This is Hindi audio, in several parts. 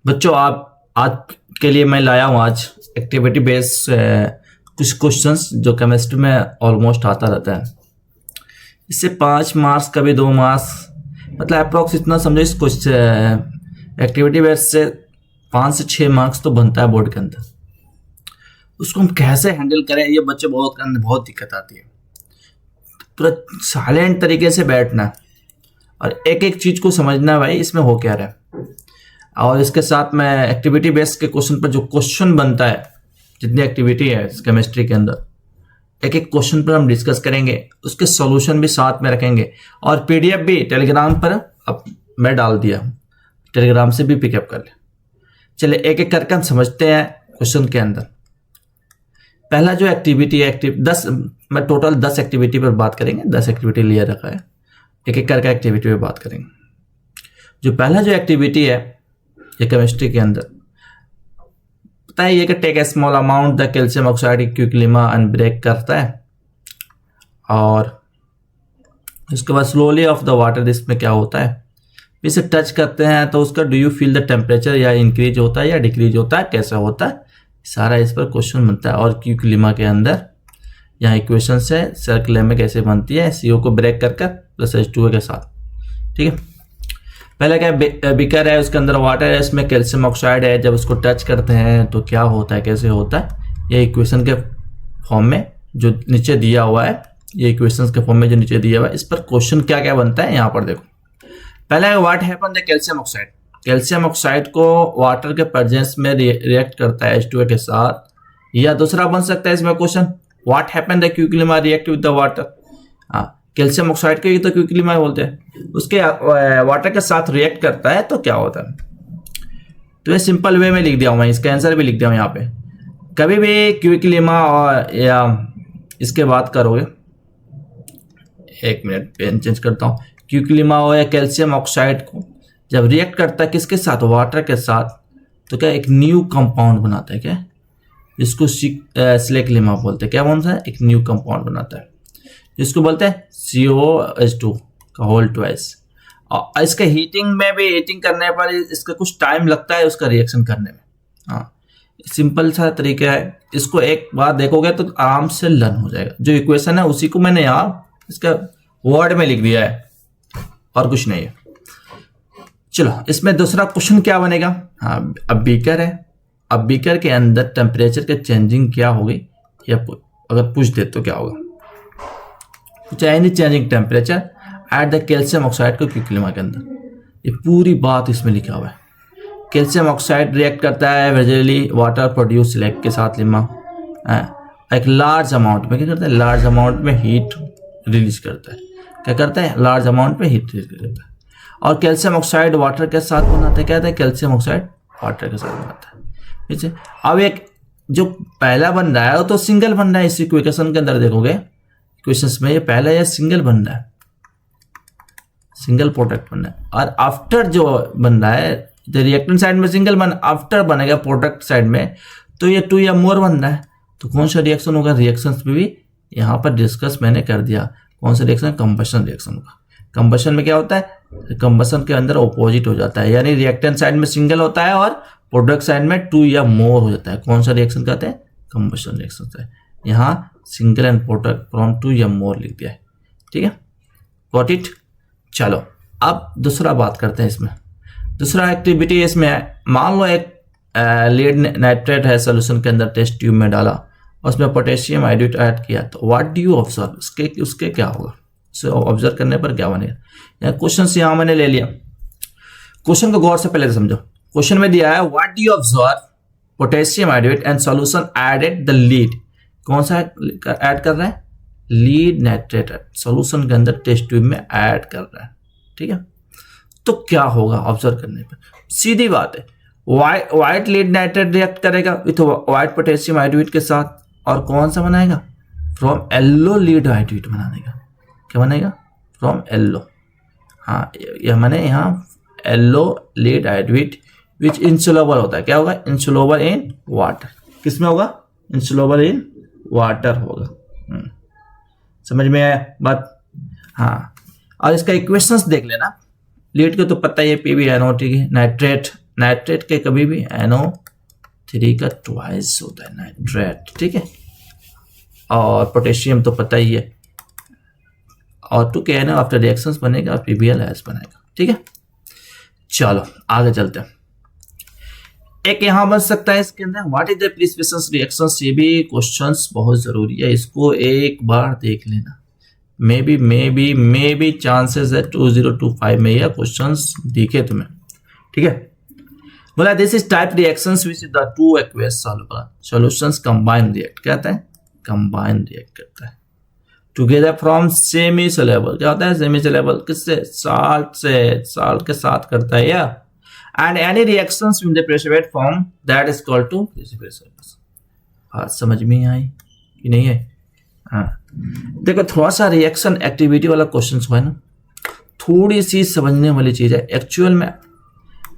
बच्चों आप आज के लिए मैं लाया हूँ आज एक्टिविटी बेस्ड कुछ क्वेश्चंस जो केमिस्ट्री में ऑलमोस्ट आता रहता है। इससे 5 मार्क्स कभी 2 मार्क्स मतलब अप्रोक्स इतना समझो इस कुछ एक्टिविटी बेस्ड से 5 से 6 मार्क्स तो बनता है बोर्ड के अंदर। उसको हम कैसे हैंडल करें ये बच्चे बहुत दिक्कत आती है। पूरा साइलेंट तरीके से बैठना और एक एक चीज को समझना भाई इसमें हो क्या रहा है। और इसके साथ में एक्टिविटी बेस्ड के क्वेश्चन पर जो क्वेश्चन बनता है, जितनी एक्टिविटी है केमिस्ट्री के अंदर एक एक क्वेश्चन पर हम डिस्कस करेंगे, उसके सॉल्यूशन भी साथ में रखेंगे और पीडीएफ भी टेलीग्राम पर अब मैं डाल दिया, टेलीग्राम से भी पिकअप कर ले। चलिए एक एक करके हम समझते हैं क्वेश्चन के अंदर। पहला जो एक्टिविटी है मैं टोटल 10 एक्टिविटी पर बात करेंगे, 10 एक्टिविटी लिया रखा है, एक एक करके एक्टिविटी पर बात करेंगे। जो पहला जो एक्टिविटी है ये केमिस्ट्री के अंदर पता है ये कि take a small amount the calcium oxide quickly and break करता है और उसके बाद स्लोली ऑफ द वाटर। इसमें क्या होता है, इसे टच करते हैं तो उसका do you feel the temperature या इंक्रीज होता है या डिक्रीज होता है, कैसा होता है, सारा इस पर क्वेश्चन बनता है। और क्विकलिमा के अंदर यहाँ इक्वेशन से सर्कुलर कैसे बनती है, CO को ब्रेक कर प्लस H2O के साथ। ठीक है, पहले क्या बीकर है, उसके अंदर वाटर है, इसमें कैल्शियम ऑक्साइड है। जब उसको टच करते हैं तो क्या होता है, कैसे होता है, ये इक्वेशन के फॉर्म में जो नीचे दिया हुआ है, ये इक्वेशंस के फॉर्म में जो नीचे दिया हुआ है, इस पर क्वेश्चन क्या क्या बनता है यहाँ पर देखो। पहला है what happen the calcium oxide. Calcium oxide को वाटर के प्रेजेंस में रिएक्ट करता है H2O के साथ। या दूसरा बन सकता है इसमें question what happen the quicklime react with the water. Calcium oxide को ही तो क्विकलिमा बोलते हैं, उसके वाटर के साथ रिएक्ट करता है तो क्या होता है। तो ये सिंपल वे में लिख दिया हूँ मैं, इसका आंसर भी लिख दिया हूँ यहाँ पे। कभी भी क्विकलिमा और या इसके बात करोगे, एक मिनट पेन चेंज करता हूँ, क्विकलिमा हो या कैल्शियम ऑक्साइड को जब रिएक्ट करता है किसके साथ, वाटर के साथ, तो क्या एक न्यू कंपाउंड बनाता है, क्या जिसको स्लेक्लिमा बोलते हैं। क्या बोलता है, एक न्यू कंपाउंड बनाता है जिसको बोलते हैं COH2 का होल ट्वाइस। और इसके हीटिंग में भी, हीटिंग करने पर इसका कुछ टाइम लगता है उसका रिएक्शन करने में। हाँ, सिंपल सा तरीका है, इसको एक बार देखोगे तो आराम से लर्न हो जाएगा। जो इक्वेशन है उसी को मैंने यहाँ इसका वर्ड में लिख दिया है और कुछ नहीं है। चलो इसमें दूसरा क्वेश्चन क्या बनेगा। हाँ, अब बीकर है, अब बीकर के अंदर टेम्परेचर के चेंजिंग क्या होगी, या अगर पूछ दे तो क्या होगा, any changing temperature at the calcium oxide को क्विकलिमा के अंदर। ये पूरी बात इसमें लिखा हुआ है। कैल्शियम ऑक्साइड रिएक्ट करता है वेजिली वाटर प्रोड्यूस लेक के साथ लिमा, एक लार्ज अमाउंट में क्या करता है, लार्ज अमाउंट में हीट रिलीज करता है। क्या करता है, लार्ज अमाउंट में हीट रिलीज करता है। और कैल्शियम ऑक्साइड वाटर के साथ बनाता है, क्या है, कैल्शियम ऑक्साइड वाटर के साथ बनाता है। ठीक है, अब एक जो पहला बन रहा है वो तो सिंगल बन रहा है। इस इक्वेशन के अंदर देखोगे क्वेश्चंस में ये पहला ये सिंगल बन रहा है, सिंगल प्रोडक्ट बन रहा है। और आफ्टर जो बन रहा है रिएक्टेंट साइड में सिंगल बन, आफ्टर बनेगा प्रोडक्ट साइड में तो ये 2 या मोर बन रहा है। तो कौन सा रिएक्शन होगा, रिएक्शंस में भी यहाँ पर डिस्कस मैंने कर दिया। कौन सा रिएक्शन, कंबशन रिएक्शन होगा। कंबशन में क्या होता है, कंबशन के अंदर ऑपोजिट हो जाता है, यानी रिएक्टेंट साइड में सिंगल होता है और प्रोडक्ट साइड में 2 या मोर हो जाता है। कौन सा रिएक्शन कहते हैं, कंबशन रिएक्शन होता है। यहाँ सिंगल एंड प्रोडक्ट फ्रॉम 2 या मोर लिख दिया है। ठीक है, गॉट इट। चलो अब दूसरा बात करते हैं। इसमें दूसरा एक्टिविटी इसमें है, मान लो एक लीड नाइट्रेट है सोल्यूशन के अंदर, टेस्ट ट्यूब में डाला, उसमें पोटेशियम आयोडाइड ऐड किया, तो व्हाट डू यू ऑब्जर्व, उसके क्या होगा, उसे ऑब्जर्व करने पर क्या बनेगा। यहाँ क्वेश्चन यहाँ मैंने ले लिया, क्वेश्चन को गौर से पहले तो समझो। क्वेश्चन में दिया है what do you observe potassium iodide and solution added the lead. कौन सा ऐड कर रहा है, लीड नाइट्रेट सॉल्यूशन के अंदर टेस्ट ट्यूब में ऐड कर रहा है। ठीक है, तो क्या होगा ऑब्जर्व करने पर, सीधी बात है, व्हाइट लीड नाइट्रेट रिएक्ट करेगा विथ व्हाइट पोटेशियम आयोडाइड के साथ, और कौन सा बनाएगा, फ्रॉम येलो लीड आयोडाइड बना देगा। क्या बनेगा, फ्रॉम येलो। हाँ, यह मैंने यहाँ येलो लीड आयोडाइड विच इंसोल्युबल होता है, क्या होगा, इंसोल्युबल इन वाटर। किसमें होगा, इंसोल्युबल इन वाटर होगा। समझ में आया बात। हाँ, और इसका इक्वेशंस देख लेना। लीड को तो पता ही है, PbNO, ठीक है, नाइट्रेट नाइट्रेट के कभी भी NO3 का ट्वाइस होता है नाइट्रेट, ठीक है। और पोटेशियम तो पता ही है, और 2KNO आफ्टर रिएक्शंस बनेगा और PBr बनेगा, ठीक है। चलो आगे चलते हैं। एक यहां बन सकता है इसके अंदर, what is the precipitation reactions, ये भी क्वेश्चंस बहुत जरूरी है, इसको एक बार देख लेना। मे बी चांसेस है 2025 में यह क्वेश्चंस दिखे तुम्हें, ठीक है। बोला this is type reactions which the two aqueous soluble solutions combine react, कहता है कंबाइन रिएक्ट करता है टुगेदर फ्रॉम सेमी सोल्यूबल, क्या होता है सेमी सोल्यूबल, किससे, साल्ट से, साल्ट के साथ करता है या, and any reactions in the precipitate form that is called to precipitation. बात समझ में आई कि नहीं है? हाँ देखो, थोड़ा सा रिएक्शन एक्टिविटी वाला क्वेश्चन है ना, थोड़ी सी समझने वाली चीज है। एक्चुअल में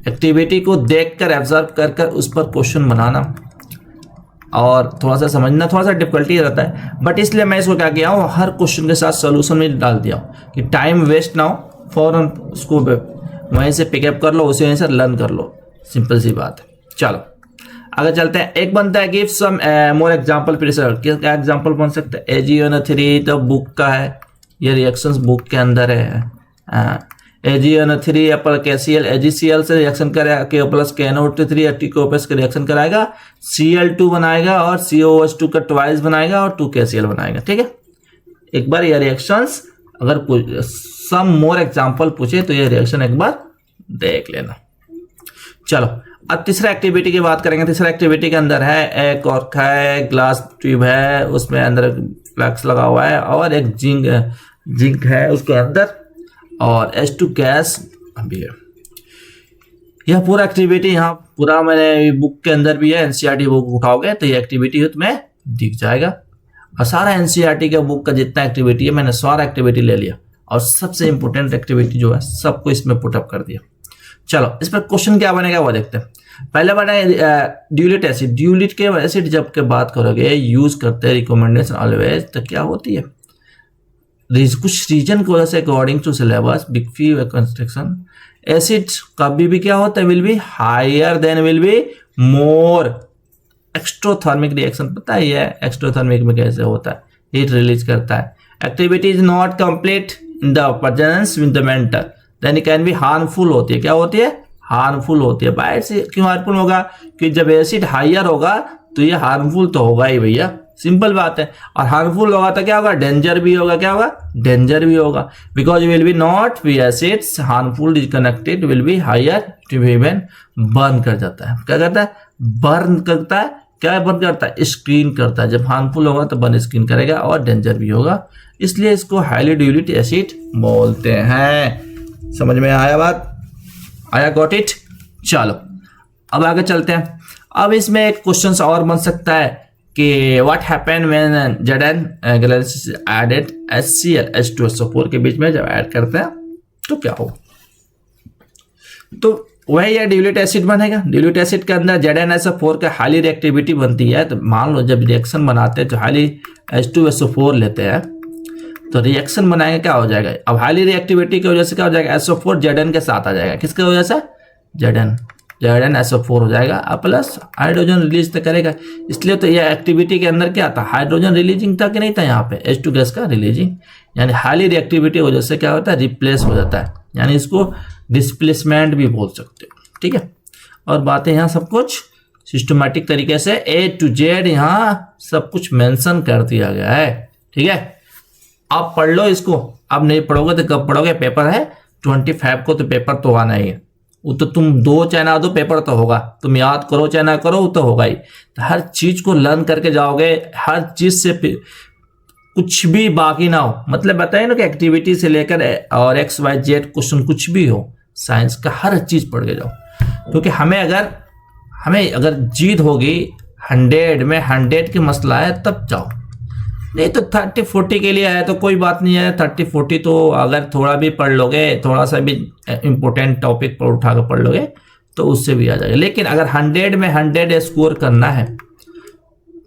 एक्टिविटी को देखकर ऑब्जर्व कर कर उस पर क्वेश्चन बनाना और थोड़ा सा समझना थोड़ा सा डिफिकल्टी रहता है, बट इसलिए मैं इसको क्या किया हूँ, हर क्वेश्चन के साथ सोल्यूशन में डाल दिया हूँ कि टाइम वेस्ट ना हो, फौरन उसको वहीं से पिकअप कर लो, उसे वहीं से लर्न कर लो, सिंपल सी बात है। चलो आगे चलते हैं। एक बनता है गिव सम मोर एग्जांपल, क्या एग्जांपल बन सकता है, AgNO3 तो बुक का है, ये रिएक्शंस बुक के अंदर है। AgNO3 एप्पल KCl AgCl से रिएक्शन करेगा, K प्लस KNO3 TCOPS का रिएक्शन कराएगा, Cl2 बनाएगा और COH2 का ट्वाइस बनाएगा और 2KCl बनाएगा, ठीक है। एक बार ये रिएक्शंस अगर सम मोर एग्जांपल पूछे तो ये रिएक्शन एक बार देख लेना। चलो अब तीसरा एक्टिविटी की बात करेंगे। तीसरा एक्टिविटी के अंदर है एक और है ग्लास ट्यूब है, उसमें अंदर फ्लैक्स लगा हुआ है और एक जिंक है उसके अंदर और H2 गैस भी है। यह पूरा एक्टिविटी यहाँ पूरा मैंने बुक के अंदर भी है, NCERT बुक उठाओगे तो ये एक्टिविटी तुम्हें दिख जाएगा और सारा NCERT का बुक का जितना एक्टिविटी है मैंने सारा एक्टिविटी ले लिया और सबसे इंपॉर्टेंट एक्टिविटी जो है सबको इसमें पुटअप कर दिया। चलो इस पर क्वेश्चन क्या बनेगा वो देखते हैं। पहले बना ड्यूलिट एसिड, ड्यूलिट के एसिड जब के बात करोगे यूज करते हैं रिकमेंडेशन ऑलवेज, तो क्या होती है कुछ रीजन की वजह से अकॉर्डिंग टू सिलेबस बिग फी कंस्ट्रक्शन एसिड कभी भी क्या होता है will be higher then will be more exothermic reaction, पता ही है एक्सट्रोथर्मिक में कैसे होता है, हीट रिलीज करता है। Activity is not complete in the presence with the mentor then it can be harmful होती है, क्या होती है हार्मफुल होती है। बाहर से क्यों हार्मफुल होगा कि जब एसिड हायर होगा तो ये हार्मफुल तो होगा ही भैया, सिंपल बात है। और हार्मफुल होगा तो क्या होगा डेंजर भी होगा, क्या होगा डेंजर भी होगा, because will be not be acids harmful is connected will be higher to even burn कर जाता है, क्या करता है बर्न करता है, क्या बर्न करता है स्क्रीन करता है। जब हार्मफुल होगा तो बर्न स्क्रीन करेगा और डेंजर भी होगा, इसलिए इसको हाईली ड्यूलिट एसिड बोलते हैं। समझ में आया बात, आया गॉट इट। चलो अब आगे चलते हैं। अब इसमें एक क्वेश्चन और बन सकता है कि व्हाट हैपन व्हेन Zn गैलियस एडेड HCl H2SO4 के बीच में जब ऐड करते हैं तो क्या होगा, तो वही है ड्यूलिट एसिड बनेगा। ड्यूलिट एसिड के अंदर ZnSO4 का हाईली रिएक्टिविटी बनती है, तो मान लो जब रिएक्शन बनाते हैं तो हाईली H2SO4 लेते हैं तो रिएक्शन बनाएंगे क्या हो जाएगा, अब हाईली रिएक्टिविटी की वजह से क्या हो जाएगा SO4 Zn के साथ आ जाएगा, किसके वजह से ZnSO4 हो जाएगा और प्लस हाइड्रोजन रिलीज तो करेगा, इसलिए तो ये एक्टिविटी के अंदर क्या था हाइड्रोजन रिलीजिंग था कि नहीं था, यहाँ पे H2 गैस का रिलीजिंग, यानी हाईली रिएक्टिविटी वजह से क्या होता है रिप्लेस हो जाता है, यानी इसको डिस्प्लेसमेंट भी बोल सकते हो, ठीक है। और बातें यहाँ सब कुछ सिस्टमैटिक तरीके से A to Z यहाँ सब कुछ मेंशन कर दिया गया है, ठीक है। आप पढ़ लो इसको, अब नहीं पढ़ोगे तो कब पढ़ोगे, पेपर है 25 को, तो पेपर तो आना ही है, वो तो तुम दो चाहे ना दो पेपर तो होगा, तुम याद करो चाहे ना करो वो तो होगा ही। तो हर चीज को लर्न करके जाओगे, हर चीज से कुछ भी बाकी ना हो, मतलब बताइए ना कि एक्टिविटी से लेकर और XYZ क्वेश्चन कुछ भी हो साइंस का हर चीज पढ़ के जाओ, क्योंकि हमें अगर जीत होगी 100 में 100 की मसला है तब जाओ, नहीं तो 30-40 के लिए है तो कोई बात नहीं है। 30-40 तो अगर थोड़ा भी पढ़ लोगे, थोड़ा सा भी इंपॉर्टेंट टॉपिक पर उठा कर पढ़ लोगे तो उससे भी आ जाएगा, लेकिन अगर 100 में 100 स्कोर करना है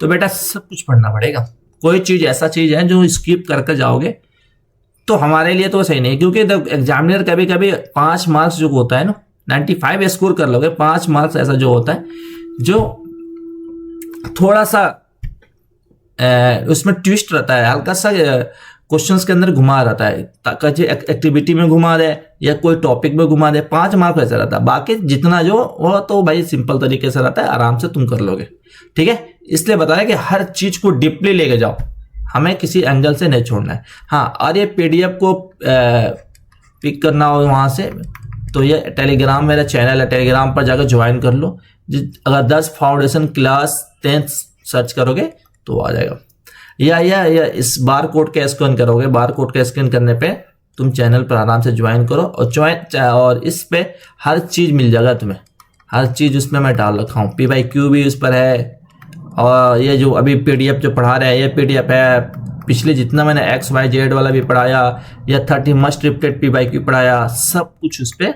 तो बेटा सब कुछ पढ़ना पड़ेगा। कोई चीज ऐसा चीज है जो स्किप करके जाओगे तो हमारे लिए तो सही नहीं, क्योंकि एग्जामिनर कभी कभी 5 मार्क्स जो होता है ना 95 स्कोर कर लोगे। 5 मार्क्स ऐसा जो होता है जो थोड़ा सा उसमें ट्विस्ट रहता है, हल्का सा क्वेश्चंस के अंदर घुमा रहता है, ताकि एक्टिविटी में घुमा दे या कोई टॉपिक में घुमा दे। 5 मार्क्स ऐसा रहता है, बाकी जितना जो वो तो भाई सिंपल तरीके से रहता है, आराम से तुम कर लोगे। ठीक है, इसलिए बता रहे कि हर चीज को डीपली लेके जाओ, हमें किसी एंगल से नहीं छोड़ना है। हाँ, और ये पीडीएफ को पिक करना हो वहां से, तो ये टेलीग्राम मेरा चैनल है, टेलीग्राम पर जाकर ज्वाइन कर लो। अगर 10 फाउंडेशन क्लास 10 सर्च करोगे तो आ जाएगा, या इस बार कोड का स्कैन करोगे, बार कोड का स्कैन करने पे तुम चैनल पर आराम से ज्वाइन करो, और इस पे हर चीज मिल जाएगा तुम्हें, हर चीज उसमें मैं डाल रखा हूँ। PYQ भी उस पर है, और ये जो अभी पीडीएफ जो पढ़ा रहे हैं ये पीडीएफ है। पिछले जितना मैंने XYZ वाला भी पढ़ाया या 30 मस्ट रिपीटेड PYQ पढ़ाया, सब कुछ उस पर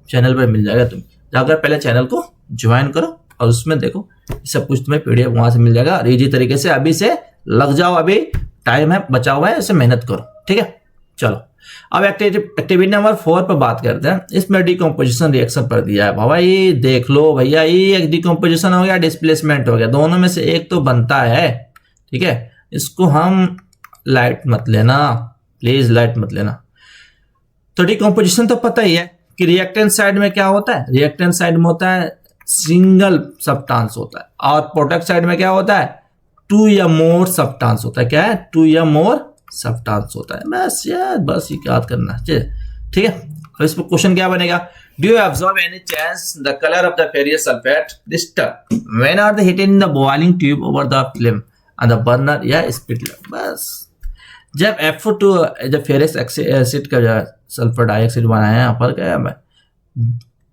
चैनल पर मिल जाएगा। तुम जाकर पहले चैनल को ज्वाइन करो और उसमें देखो सब कुछ तुम्हें पीडीएफ वहां से मिल जाएगा। और इजी तरीके से अभी से लग जाओ, अभी टाइम है, बचा हुआ है, इसे मेहनत करो। ठीक है, चलो अब एक्टिविटी नंबर 4 पर बात करते हैं। इसमें डिकम्पोजिशन रिएक्शन पर दिया है बाबा, ये देख लो भैया, ये एक डिकम्पोजिशन हो गया, डिस्प्लेसमेंट हो गया, दोनों में से एक तो बनता है। ठीक है, इसको हम लाइट मत लेना प्लीज, लाइट मत लेना। तो डिकम्पोजिशन तो पता ही है कि रिएक्टेंट साइड में क्या होता है, रिएक्टेंट साइड में होता है सिंगल सब्सटेंस होता है, और प्रोडक्ट साइड में क्या होता है 2 या मोर सब्सटेंस होता है। क्या है, 2 या मोर सब्सटेंस होता है। बस यार, बस ये याद करना है। ठीक है, और इस पर क्वेश्चन क्या बनेगा, do you observe any change the colour of the ferrous sulphate crystal when are they heated in the boiling tube over the flame and the burner या स्पिट। बस जब FO2 जब फेरिक एसिड का सल्फर डाइऑक्साइड बनाया, यहाँ पर क्या है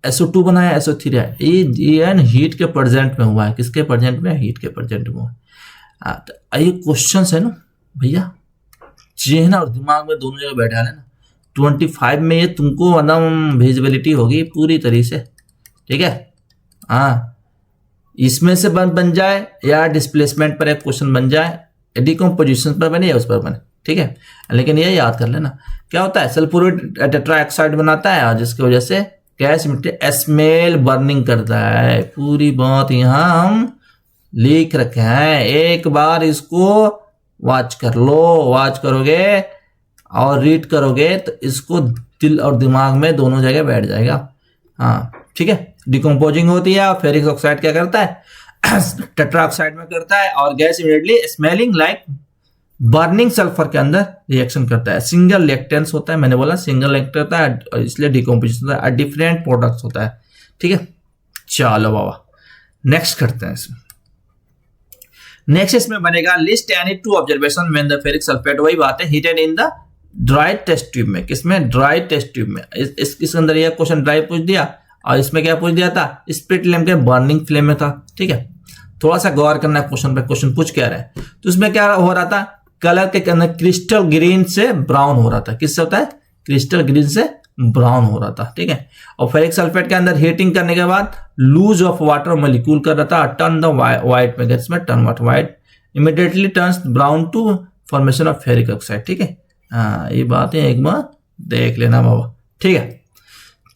SO2 बनाया, SO3 है, ये हीट के प्रेजेंट में हुआ है। किसके प्रेजेंट में, हीट के प्रेजेंट में हुआ है। तो ये क्वेश्चन है ना भैया, चेहरा और दिमाग में दोनों जगह बैठा है ना। 25 में ये तुमको एकदम विजिबिलिटी होगी पूरी तरीके से। ठीक है, हाँ, इसमें से बन जाए या डिस्प्लेसमेंट पर एक क्वेश्चन बन जाए, डिकम्पोजिशन पर बने या उस पर बने। ठीक है, लेकिन ये याद कर लेना क्या होता है, सल्फ्यूरिक टेट्राऑक्साइड बनाता है, जिसकी वजह से गैस मिट्टी स्मेल बर्निंग करता है। पूरी बात यहाँ हम लिख रखे हैं, एक बार इसको वॉच कर लो, वॉच करोगे और रीड करोगे तो इसको दिल और दिमाग में दोनों जगह बैठ जाएगा। हाँ ठीक है, डिकम्पोजिंग होती है और फेरिक ऑक्साइड क्या करता है टेट्राऑक्साइड में करता है, और gas immediately smelling like burning sulphur के अंदर रिएक्शन करता है। सिंगल रिएक्टेंस होता है, मैंने बोला सिंगल रिएक्टर होता है, इसलिए डिकम्पोजिशन होता है, डिफरेंट प्रोडक्ट्स होता है। ठीक है, चलो बाबा नेक्स्ट करते हैं इसमें। नेक्स्ट इसमें बनेगा list any two observation when the ferric sulphate, वही बात है, heated in the dry test tube में। किसमें, ड्राई टेस्ट ट्यूब में। इसके अंदर यह क्वेश्चन ड्राई पूछ दिया और इसमें क्या पूछ दिया था, स्पिट लैम्प के बर्निंग फ्लेम में था। ठीक है, थोड़ा सा गौर करना है क्वेश्चन पे, क्वेश्चन पूछ क्या रहा है। तो उसमें क्या हो रहा था, कलर के अंदर क्रिस्टल ग्रीन से ब्राउन हो रहा था। किससे होता है, क्रिस्टल ग्रीन से ब्राउन हो रहा था। ठीक है, और फेरिक सल्फेट के अंदर हीटिंग करने के बाद लूज ऑफ वाटर मॉलिक्यूल कर रहा था, टर्न द व्हाइट में, इसमें turn white immediately turns brown to formation of ferric oxide. ठीक है, हाँ ये बात है, एक बार देख लेना बाबा। ठीक है,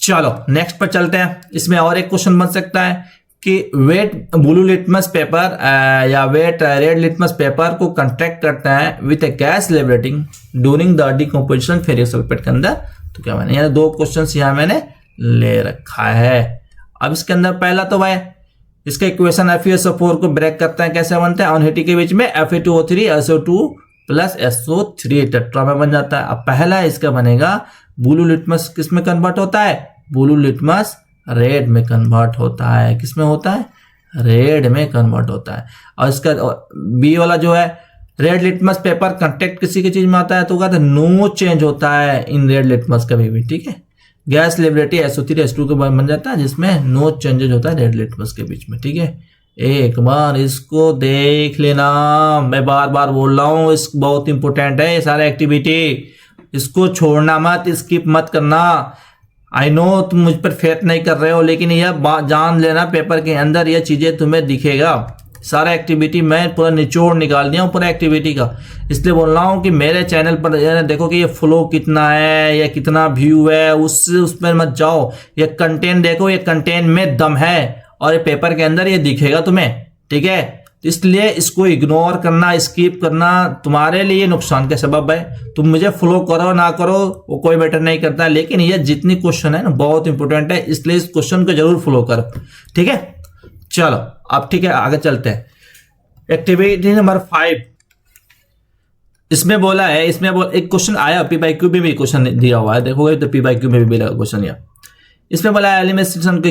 चलो नेक्स्ट पर चलते हैं। इसमें और एक क्वेश्चन बन सकता है कि वेट ब्लू लिटमस पेपर या वेट रेड लिटमस पेपर को कंट्रैक्ट करता है with A gas liberating during the decomposition ferric sulphate के अंदर। तो क्या मैंने, यानी दो क्वेश्चन यहाँ मैंने ले रखा है। अब इसके अंदर पहला तो भाई इसका इक्वेशन FeSO4 को ब्रेक करता है, कैसे बनता है, ऑन हीटिंग के बीच में Fe2O3 SO2 plus SO3 tetra में बन जाता है। अब पहला इसका बनेगा ब्लू लिटमस किस में कन्वर्ट होता है, ब्लू लिटमस रेड में कन्वर्ट होता है। किस में होता है, रेड में कन्वर्ट होता है। और इसका बी वाला जो है रेड लिटमस पेपर कंटेक्ट किसी की चीज में आता है तो कहते हैं नो चेंज होता है इन रेड लिटमस कभी भी। ठीक है, गैस लिबरेटी SO3 S2 के बन जाता है जिसमें नो चेंजेज होता है रेड लिटमस के बीच में। ठीक है, एक बार इसको देख लेना, मैं बार बार बोल रहा हूँ, इस बहुत इंपॉर्टेंट है ये सारा एक्टिविटी, इसको छोड़ना मत, स्किप मत करना। आई नो तुम मुझ पर फेथ नहीं कर रहे हो, लेकिन यह जान लेना पेपर के अंदर यह चीजें तुम्हें दिखेगा। सारा एक्टिविटी मैं पूरा निचोड़ निकाल दिया हूँ पूरा एक्टिविटी का। इसलिए बोल रहा हूँ कि मेरे चैनल पर देखो कि ये फ्लो कितना है या कितना व्यू है, उसमें मत जाओ, ये कंटेंट देखो, ये कंटेंट में दम है और ये पेपर के अंदर ये दिखेगा तुम्हें, ठीक है। इसलिए इसको इग्नोर करना, स्किप करना तुम्हारे लिए नुकसान का सबब है। तुम मुझे फॉलो करो ना करो वो कोई मैटर नहीं करता, लेकिन ये जितनी क्वेश्चन है ना बहुत इंपॉर्टेंट है, इसलिए इस क्वेश्चन को जरूर फॉलो करो, ठीक है। चलो अब ठीक है आगे चलते हैं। एक्टिविटी नंबर 5 इसमें बोला है, एक क्वेश्चन आया P/Q में भी क्वेश्चन दिया हुआ है, देखोगे तो P/Q में भी क्वेश्चन या इसमें बोला है एलिमिनेशन के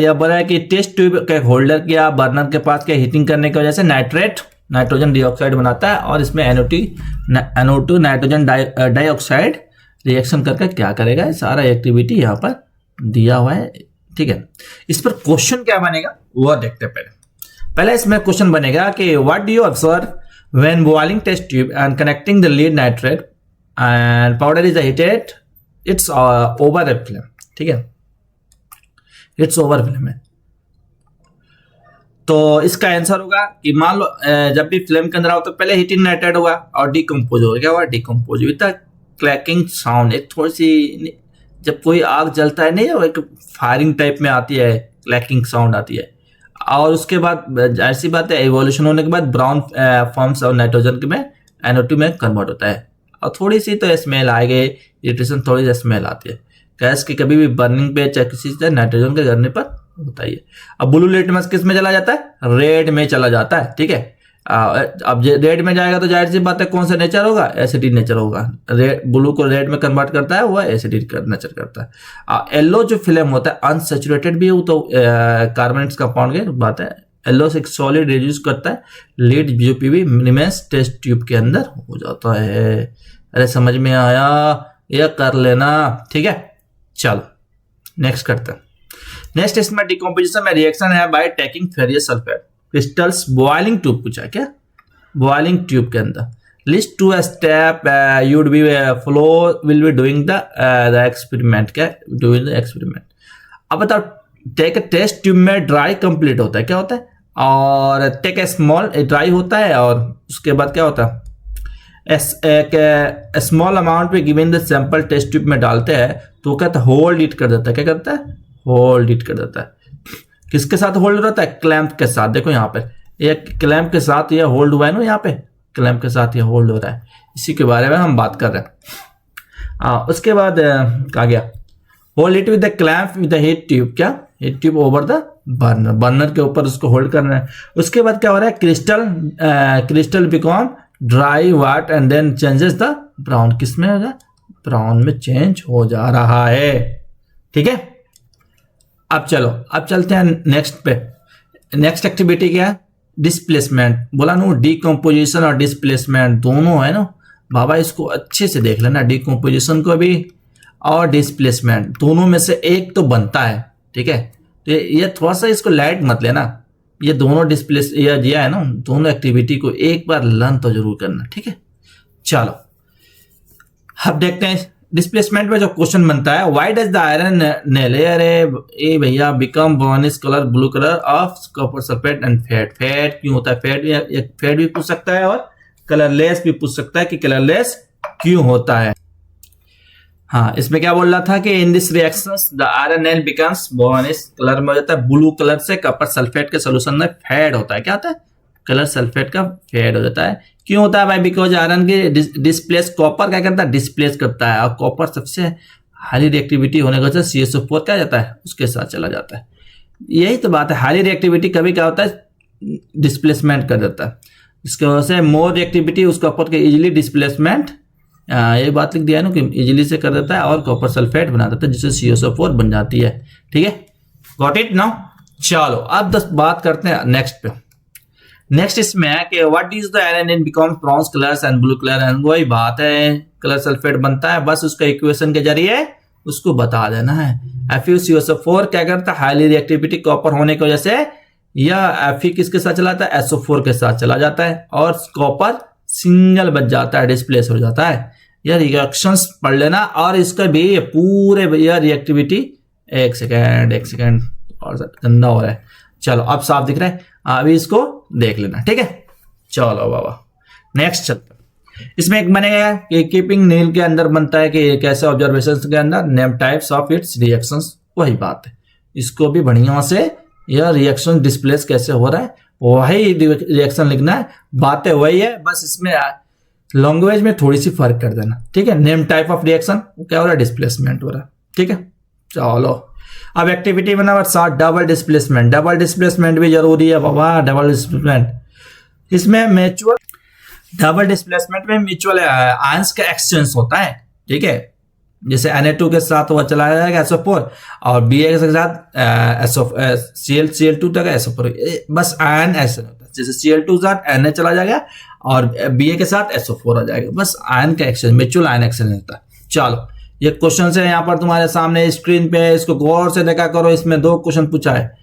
या बोला है कि टेस्ट ट्यूब के होल्डर या बर्नर के पास के हीटिंग करने की वजह से नाइट्रोजन डाइऑक्साइड बनाता है और इसमें NO2 नाइट्रोजन डाइऑक्साइड रिएक्शन करके क्या करेगा, सारा एक्टिविटी यहाँ पर दिया हुआ है, ठीक है। इस पर क्वेश्चन क्या बनेगा वो देखते हैं। पहले इसमें क्वेश्चन बनेगा कि what do you observe when boiling test tube and connecting the lead nitrate and powder is heated, it's over the flame, ठीक है, इट्स ओवर फ्लेम है। तो इसका आंसर होगा कि मान लो जब भी फ्लेम के अंदर आओ तो पहले हीटिंग नाइट्रेट होगा और डिकम्पोज होगा, क्या होगा, डिकम्पोज विद क्लैकिंग साउंड। एक थोड़ी सी जब कोई आग जलता है नहीं, एक फायरिंग टाइप में आती है, क्लैकिंग साउंड आती है, और उसके बाद ऐसी बात है इवोल्यूशन होने के बाद ब्राउन फॉर्म्स और नाइट्रोजन के में NO2 में कन्वर्ट होता है और थोड़ी सी तो स्मेल आएगी, इरिटेशन थोड़ी सी स्मेल आती है। गैस की कभी भी बर्निंग पे चाहे किसी से नाइट्रोजन के गिरने पर होता ही है। अब ब्लू लिटमस किस में चला जाता है, रेड में चला जाता है, ठीक है। अब रेड में जाएगा तो जाहिर सी बात है कौन सा नेचर होगा, एसिडिक नेचर होगा। ब्लू को रेड में कन्वर्ट करता है, वह एसिडिक नेचर करता है। येलो जो फिल्म होता है अनसेचुरेटेड भी तो कार्बोनेट्स कंपाउंड की बात है, येलो से सॉलिड रिड्यूस करता है, लीड जो पीवी रिमेन्स टेस्ट ट्यूब के अंदर हो जाता है। अरे समझ में आया, यह कर लेना, ठीक है। चलो नेक्स्ट करते हैं। नेक्स्ट इसमें डिकम्पोजिशन में रिएक्शन है by taking ferrous sulphate crystals boiling tube पूछा है, क्या बॉइलिंग ट्यूब के अंदर। List two step you would be flow will be doing the experiment, क्या डूइंग द एक्सपेरिमेंट। अब बताओ टेक अ टेस्ट ट्यूब में ड्राई कंप्लीट होता है, क्या होता है, और टेक ए स्मॉल ड्राई होता है और उसके बाद क्या होता है, एक स्मॉल अमाउंट पे given the sample test tube में डालते हैं तो कहता है होल्ड इट कर देता है, क्या करता है, होल्ड इट कर देता है। किसके साथ होल्ड रहता है, क्लैंप के साथ। देखो यहाँ पे एक क्लैंप के साथ ये होल्ड हुआ है ना, यहाँ पे क्लैंप के साथ ये होल्ड हो रहा है, इसी के बारे में हम बात कर रहे हैं। उसके बाद कहा गया hold it with the clamp with the heat tube, क्या heat tube over the burner के ऊपर उसको होल्ड करना है। उसके बाद क्या हो रहा है, crystal become dry what and then changes the brown, किसमें होगा, ब्राउन में चेंज हो जा रहा है, ठीक है। अब चलो अब चलते हैं नेक्स्ट पे। नेक्स्ट एक्टिविटी क्या है, डिस्प्लेसमेंट। बोला नो डिकम्पोजिशन और डिस्प्लेसमेंट दोनों है ना बाबा, इसको अच्छे से देख लेना, डिकम्पोजिशन को भी और डिस्प्लेसमेंट दोनों में से एक तो बनता है, ठीक है। तो ये थोड़ा सा इसको लाइट मत लेना, ये दोनों डिस्प्लेस ये दिया है ना, दोनों एक्टिविटी को एक बार लर्न तो जरूर करना, ठीक है। चलो अब देखते हैं डिस्प्लेसमेंट में जो क्वेश्चन बनता है, why does the iron nail ए भैया become brownish colour blue colour of copper sulphate and fade क्यों होता है, फैट भी पूछ सकता है और कलरलेस भी पूछ सकता है कि कलरलेस क्यों होता है। हाँ इसमें क्या बोल रहा था कि in this reactions the iron nail becomes brownish colour में हो जाता है, ब्लू कलर से कॉपर सल्फेट के सोल्यूशन में फेड होता है, क्या होता है, कलर सल्फेट का फेड हो जाता है। क्यों होता है भाई, बिकॉज आयरन की डिस्प्लेस कॉपर क्या करता है, डिस्प्लेस करता है, और कॉपर सबसे हाईली रिएक्टिविटी होने की वजह से CSO4 क्या जाता है, उसके साथ चला जाता है। यही तो बात है, हाईली रिएक्टिविटी कभी क्या होता है, डिस्प्लेसमेंट कर देता है, इसकी वजह से मोर रिएक्टिविटी उस कॉपर के इजिली डिस्प्लेसमेंट, ये बात लिख दिया है ना कि इजिली से कर देता है और कॉपर सल्फेट बना देता है जिससे CSO4 बन जाती है, ठीक है। Got it now. चलो अब बात करते हैं नेक्स्ट पे। नेक्स्ट इसमें है कि what is the iron in becomes brown colours and blue colour, and वही बात है, कलर सल्फेट बनता है, बस उसका इक्वेशन के जरिए उसको बता देना है। FeCO4 क्या करता है, हाईली रिएक्टिविटी कॉपर होने की वजह से, या Fe किसके साथ चला जाता है, SO4 के साथ चला जाता है और कॉपर सिंगल बच जाता है, डिस्प्लेस हो जाता है। यह रिएक्शंस पढ़ लेना और इसका भी पूरे यह रिएक्टिविटी एक सेकेंड और गंदा हो रहा है। चलो अब साफ दिख रहा है। अभी इसको देख लेना, ठीक है। चलो बाबा नेक्स्ट चलते हैं। इसमें एक बनेगा कि कीपिंग नील के अंदर बनता है कि कैसे ऑब्जर्वेशन के अंदर name types of its reactions, वही बात है। इसको भी बढ़िया से यह रिएक्शन डिस्प्लेस कैसे हो रहा है वही रिएक्शन लिखना है, बातें वही है, बस इसमें लैंग्वेज में थोड़ी सी फर्क कर देना, ठीक है। नेम टाइप ऑफ रिएक्शन क्या हो रहा है, डिस्प्लेसमेंट हो रहा है, ठीक है। चलो अब activity number 7 double displacement. Double displacement भी जरूरी है बाबा, डबल डिस्प्लेसमेंट। इसमें म्यूचुअल डबल डिस्प्लेसमेंट में म्यूचुअल आयंस का एक्सचेंज होता है, ठीक है। जैसे Na2 के साथ वो चला जाएगा SO4 और Ba के साथ Cl2 तक SO4, बस आयन ऐसे होता है। जैसे Cl2 के साथ Na चला जाएगा और Ba के साथ SO4 आ जाएगा, बस आयन का एक्सचेंज, म्यूचुअल आयन एक्सचेंज होता है। चलो ये क्वेश्चन है यहाँ पर तुम्हारे सामने स्क्रीन पे, इसको गौर से देखा करो। इसमें 2 क्वेश्चन पूछा है,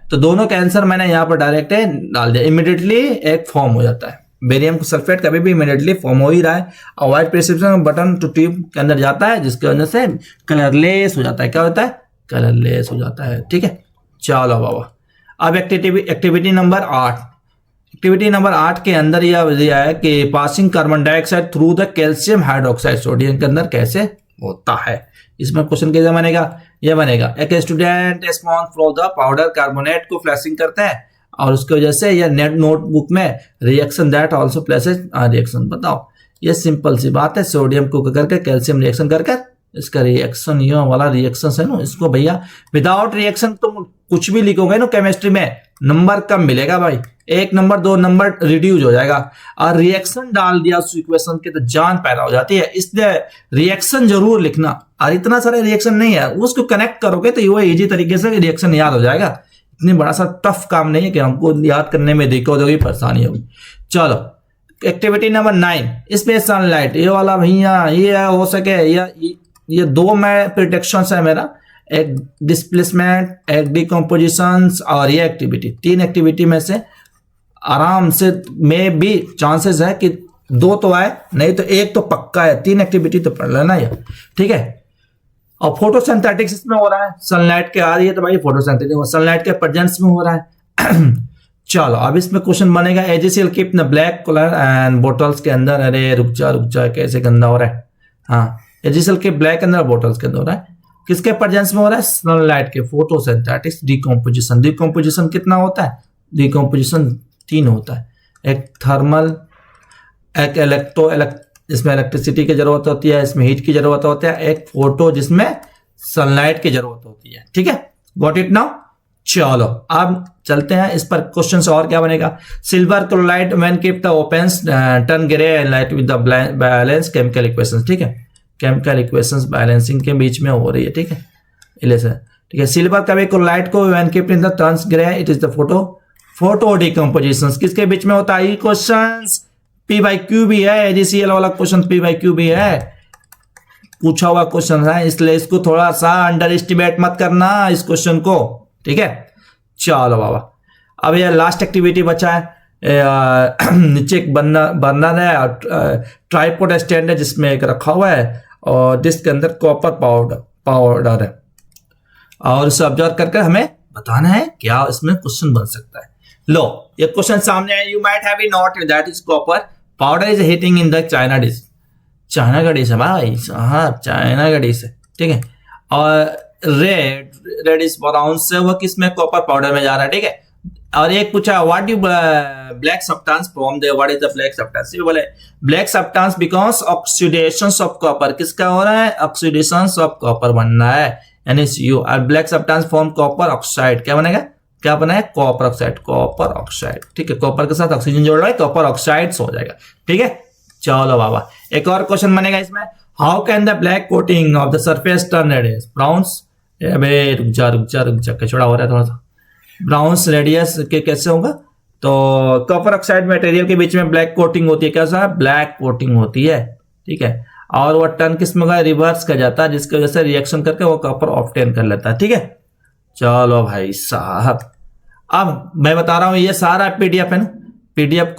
तो दोनों का आंसर मैंने यहाँ पर डायरेक्ट डाल दिया, इमीडिएटली एक फॉर्म हो जाता है। बेरियम सल्फेट कभी भी इमीडिएटली फॉर्म हो ही रहा है और white precipitation button to tube के अंदर जाता है, जिसकी वजह से कलरलेस हो जाता है। क्या होता है, कलरलेस हो जाता है, ठीक है। चलो बाबा अब एक्टिविटी नंबर 8। एक्टिविटी नंबर 8 के अंदर यह दिया है कि passing carbon dioxide through the calcium hydroxide sodium के अंदर कैसे होता है। इसमें क्वेश्चन कैसे बनेगा, यह बनेगा एक student spawn fro the powder carbonate को फ्लैशिंग करते हैं और उसकी वजह से यह नेट नोटबुक में reaction that also places reaction. बताओ ये सिंपल सी बात है, सोडियम को करके कैल्शियम रिएक्शन करके इसका रिएक्शन, ये वाला रिएक्शन है ना, इसको भैया विदाउट रिएक्शन तुम कुछ भी लिखोगे ना केमिस्ट्री में नंबर कम मिलेगा भाई, 1 नंबर 2 नंबर रिड्यूस हो जाएगा। और रिएक्शन डाल दिया उस इक्वेशन के तो जान पैदा हो जाती है, इसलिए रिएक्शन जरूर लिखना। और इतना सारा रिएक्शन नहीं है, उसको कनेक्ट करोगे तो ये इजी तरीके से रिएक्शन याद हो जाएगा। इतनी बड़ा सा टफ काम नहीं है कि हमको याद करने में दिक्कत होगी, परेशानी होगी। चलो एक्टिविटी नंबर 9, इसमें सनलाइट, ये वाला भैया ये हो सके ये 2 में प्रिडिक्शंस है मेरा, एक डिस्प्लेसमेंट, एक डिकम्पोजिशन और ये एक्टिविटी। 3 एक्टिविटी में से आराम से में भी चांसेस है कि 2 तो आए, नहीं तो 1 तो पक्का है। 3 एक्टिविटी तो पढ़ लेना ये, ठीक है। और फोटोसिंथेटिक्स इसमें हो रहा है, सनलाइट के आ रही है तो भाई फोटोसिंथेटिक्स सनलाइट के प्रेजेंस में हो रहा है। चलो अब इसमें क्वेश्चन बनेगा AgCl keep the black colour and bottles के अंदर। अरे रुक जा कैसे गंदा हो रहा है। हाँ AgCl के ब्लैक के अंदर बोटल्स के अंदर हो रहा है, किसके प्रेजेंस में हो रहा है, सनलाइट के। फोटोसिंथेटिक्स डिकम्पोजिशन, डिकम्पोजिशन कितना होता है, डिकम्पोजिशन 3 होता है, एक थर्मल, एक जिसमें इलेक्ट्रिसिटी की जरूरत होती है, इसमें हीट की जरूरत होती है, एक फोटो जिसमें सनलाइट की जरूरत होती है, ठीक है। Got it now. चलो अब चलते हैं इस पर क्वेश्चन से। और क्या बनेगा, silver chloride when kept opens turn grey light with the balance chemical equations, ठीक है। केमिकल इक्वेशंस बैलेंसिंग के बीच में हो रही है, ठीक है, ठीक है। सिल्वर कभी क्लोराइड को when kept in the turns grey it is the photo decomposition किसके बीच में होता है। ये क्वेश्चंस P/Q भी है, AgCl वाला क्वेश्चन P/Q भी है, पूछा हुआ क्वेश्चन है, इसलिए इसको थोड़ा सा अंडर एस्टिमेट मत करना इस क्वेश्चन को, ठीक है। चलो बाबा अब ये लास्ट एक्टिविटी बचा है, नीचे एक बर्नर है और ट्राइपॉड स्टैंड है जिसमें एक रखा हुआ है और जिसके अंदर कॉपर पाउडर है और इसे ऑब्जर्व करके हमें बताना है क्या इसमें क्वेश्चन बन सकता है। लो ये क्वेश्चन सामने है, you might have note that is copper powder is heating in the China dish. China का डिश है भाई, हाँ चाइना का डिश है, ठीक है। और रेड इज ब्राउन से वो किसमें, कॉपर पाउडर में जा रहा है, ठीक है। और एक पूछा what you black substance from the, what is the black substance, ये बोले black substance because oxidation of copper, किसका हो रहा है, ऑक्सीडेशन ऑफ कॉपर बनना है, यानी Cu। और black substance form copper oxide, क्या बनेगा, क्या बना है, कॉपर ऑक्साइड, ठीक है। कॉपर के साथ ऑक्सीजन जोड़ रहा है, कॉपर ऑक्साइड्स हो जाएगा, ठीक है। चलो बाबा एक और क्वेश्चन बनेगा इसमें, how can the black coating of the surface turn radius browns. रुक जा कचड़ा हो रहा है थोड़ा सा। ब्राउन्स रेडियस के कैसे होगा, तो कॉपर ऑक्साइड मटेरियल के बीच में ब्लैक कोटिंग होती है, कैसा, ब्लैक कोटिंग होती है, ठीक है। और वो टर्न किस में रिवर्स कर जाता है, जिसकी वजह से रिएक्शन करके वो कॉपर ऑब्टेन कर लेता है, ठीक है। चलो भाई साहब अब मैं बता रहा हूं ये सारा पीडीएफ है ना, पीडीएफ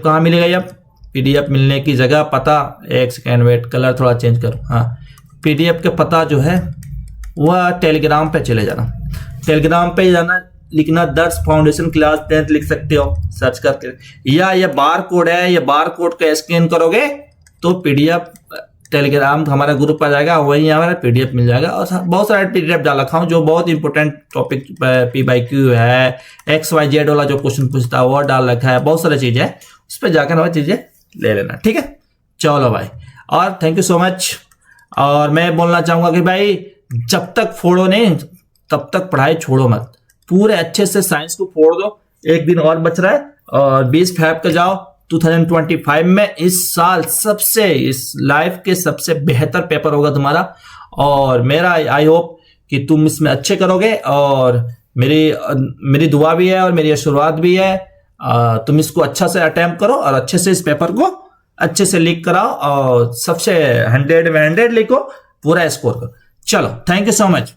कहाँ मिलेगा, अब पीडीएफ मिलने की जगह पता, एक सेकेंड वेट, कलर थोड़ा चेंज करो, हाँ पीडीएफ का पता जो है वह टेलीग्राम पे चले जाना, टेलीग्राम पे जाना, लिखना दर्श फाउंडेशन क्लास 10th लिख सकते हो सर्च करके, या ये बार कोड है, ये बार कोड को स्कैन करोगे तो पीडीएफ टेलीग्राम हमारा ग्रुप आ जाएगा, वहीं हमारा पीडीएफ मिल जाएगा। और बहुत सारे पीडीएफ डाल रखा हूँ जो बहुत इंपॉर्टेंट टॉपिक PYQ है, XYZ वाला जो क्वेश्चन पूछता है वो डाल रखा है, बहुत सारी चीजें है, उस पर जाकर हमारी चीजें ले लेना, ठीक है। चलो भाई, और थैंक यू सो मच। और मैं बोलना चाहूंगा कि भाई जब तक फोड़ो नहीं तब तक पढ़ाई छोड़ो मत, पूरे अच्छे से साइंस को फोड़ दो। एक दिन और बच रहा है और 20 फैब का जाओ 2025 में। इस साल सबसे, इस लाइफ के सबसे बेहतर पेपर होगा तुम्हारा, और मेरा आई होप कि तुम इसमें अच्छे करोगे, और मेरी दुआ भी है और मेरी आशीर्वाद भी है। तुम इसको अच्छा से अटेम्प्ट करो और अच्छे से इस पेपर को अच्छे से लिख कराओ और सबसे 100 में 100 लिखो, पूरा स्कोर करो। चलो, थैंक यू सो मच।